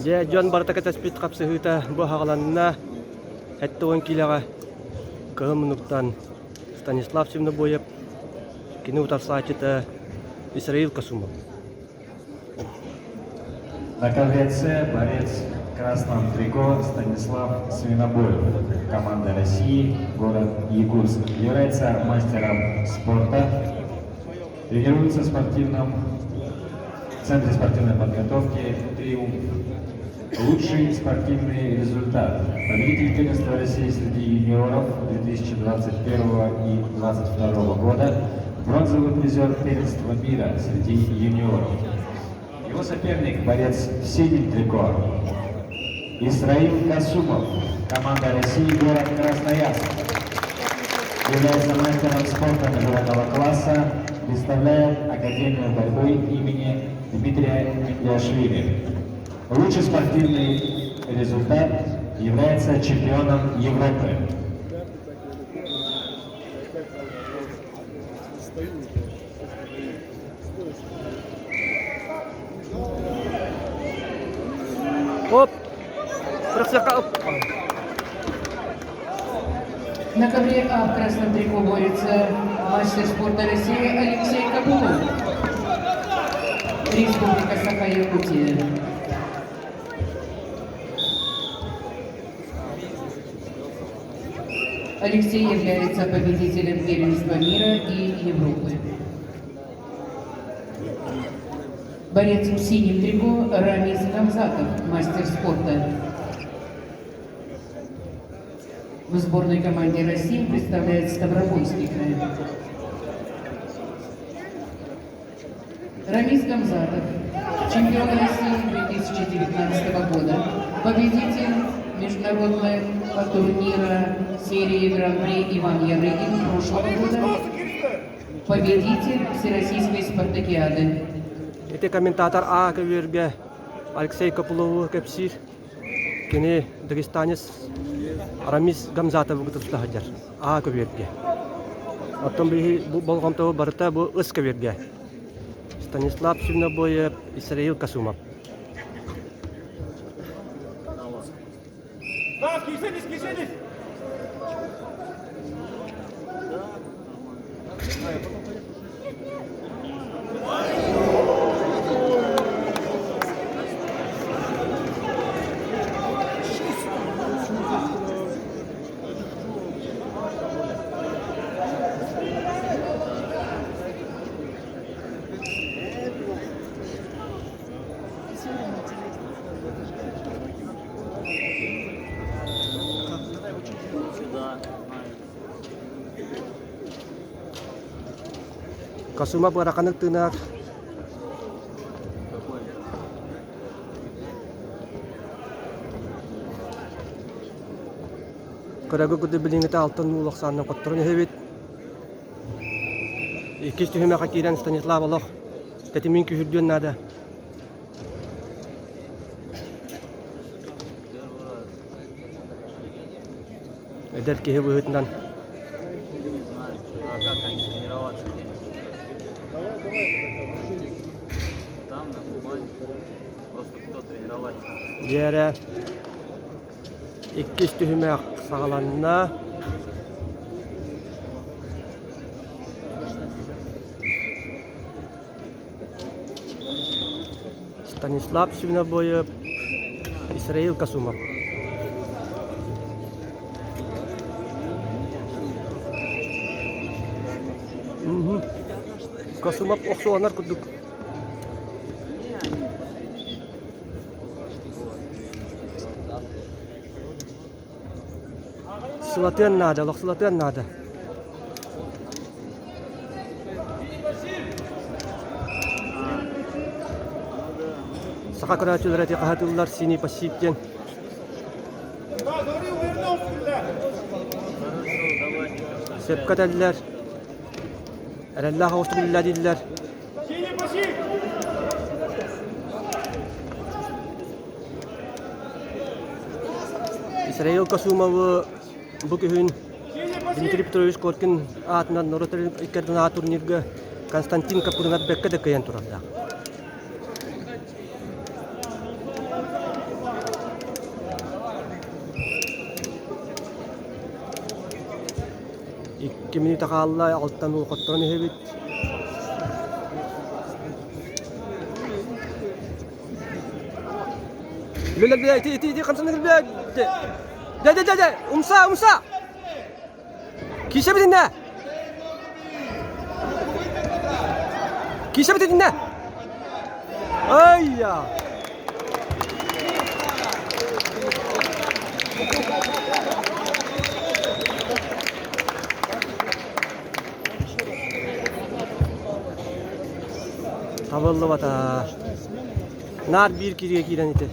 Я Джон Бартаката спит капсыгыта бу хагаланна хәттуын киләгә кымнуктан Станислав Симнобоев кинутар сачыта Исраил Касумов. На ковре борец в красном трико Станислав Свинобоев, команда России, город Якутск, является мастером спорта, тренируется в спортивном центре спортивной подготовки «Триумф». Лучший спортивный результат. Победитель первенства России среди юниоров 2021 и 2022 года, бронзовый призер первенства мира среди юниоров. Его соперник, борец в синем трико, Исраил Касумов, команда России, город Красноярск. Является мастером спорта международного класса, представляет Академию борьбы имени Дмитрия Мендиашвили. Лучший спортивный результат, является чемпионом Европы. Оп! Красота! На ковре А в красном трико борется мастер спорта России Алексей Кабулов. Республика Саха-Якутия. Алексей является победителем первенства мира и Европы. Борец в синем трико Рамис Гамзатов, мастер спорта. В сборной команде России представляет Ставропольский край. Рамис Гамзатов, чемпион России 2019 года, победитель международного турнира серии Гран-при Иван Ярыгин прошлого года, победитель Всероссийской спартакиады. Это комментатор А Каверге Алексей Капулов Кепсир, кене дагестанец Рамис Гамзатов гутустахаджар А Каверге. Оттон би болгомто барта бу Ыс Каверге. Станислав Симнобоев, Исраил Касумов. Кишелись! Kasumov barakanak tunak. Карагы күдө билиңите алтын улаксанын коттурун хебит. Икис түһүмө катирен Станислав Олох. Тетимин күһүрдүн нада. Эдер кеһи быһытынан. Там на Кубани просто кто тренировать. Диэре иккис түһүмө сагаланна. Станислав Симнобоев, Исраил Касумов. Касумов оксуанар кудук. Сылатын нада, лохсылатын нада. Сака карачулар эти кахатуллар синий пассивтен. Сепкаталлар. Аллах остубилла диллар. Исраил Касумов бүгүн Дмитрий Петрович Коркин атынан Норотер икерден турнирге Константин Капурнат бекке де кыян турарда. Kimini takalla alttan ulqottan ehebit. Lele ti kamsan gel. De. Umsa. Kişe bir dinle. Kişe bir dinle. Ay ya. Havalı vata. Nar bir kiriye giren iti.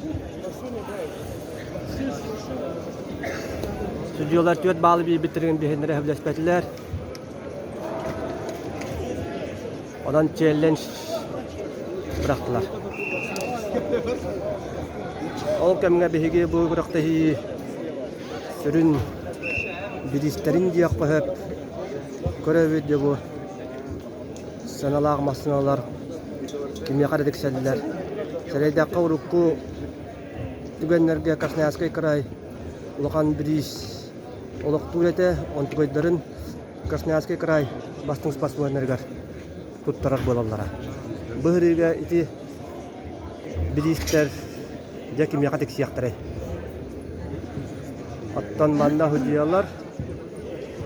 Stüdyolar dört bağlı bir bitirin bir henlere hevleşmediler. Odan challenge bıraktılar. Ol kemine behige bu bıraktığı sürün biristlerin diyak bahep görevi de bu sanalar masnalar kimya kadar dikseldiler. Sereyde kavruku tügenlerge Krasnoyarskaya kray ulukan biris oluk tuğrete on tügeylerin Krasnoyarskaya kray bastın spasmanlargar tuttarar bolallara. Bıhırıga iti biristler de kimya kadar diksiyakları. Attan manna hücciyalar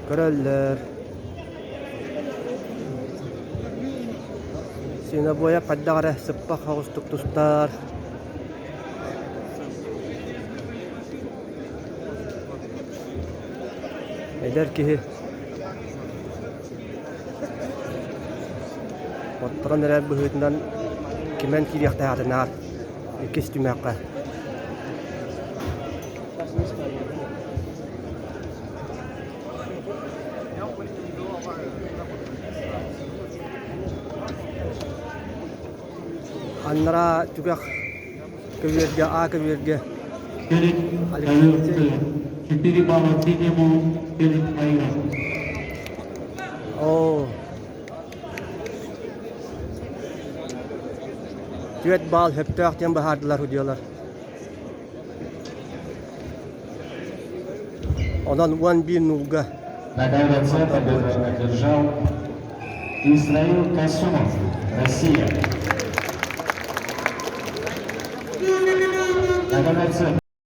göreller. Sina boya paddagara sıppak havustuk tustar. Eder ki Oturan neler bühütünden kimen kiriyakta hatınar ikis tümekka. Anlara juga kevirge A kevirge. Kirik Kayurke, Kipiri Baba Tinemu, Kirik Mayra. Oh. Düet bal hep tağıtyan bahardılar hüdiyorlar. Ondan 1-1 nulga. На КВЦ победу одержал Исраил Касумов, Россия. На КВЦ